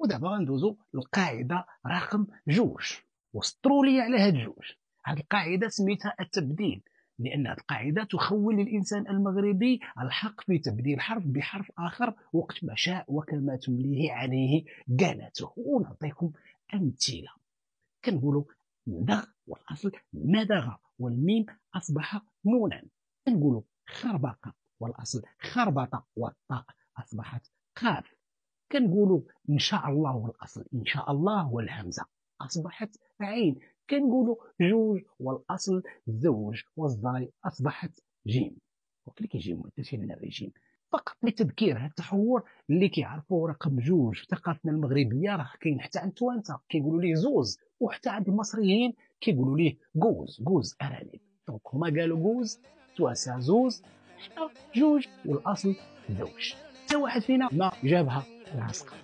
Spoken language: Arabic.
ودابا غندوزو للقاعده رقم جوج. وسطروا لي على هاد جوج. هاد القاعده سميتها التبديل، لان هاد القاعده تخول للانسان المغربي الحق في تبديل حرف بحرف اخر وقت ما شاء وكما تمليه عليه قالته. ونعطيكم امثله. كنقولوا مدغ والاصل مدغ والميم اصبح نونا. كنقولوا خربق والاصل خربط والطاء اصبحت قاف. كنقولوا ان شاء الله والاصل ان شاء الله والهمزه اصبحت عين. كنقولوا جوج والاصل زوج والزاي اصبحت جيم. وكل كيجي مؤثر من الرجيم. فقط لتذكير هذا التحور اللي كيعرفوا رقم جوج في ثقافتنا المغربيه راه كاين حتى عند التوانسه كيقولوا ليه زوز، وحتى عند المصريين كيقولوا ليه جوز. جوز ارانب. دونك هما قالوا جوز، توانسه زوز، حنا جوج والاصل زوج. حتى واحد فينا ما جابها لاصقه.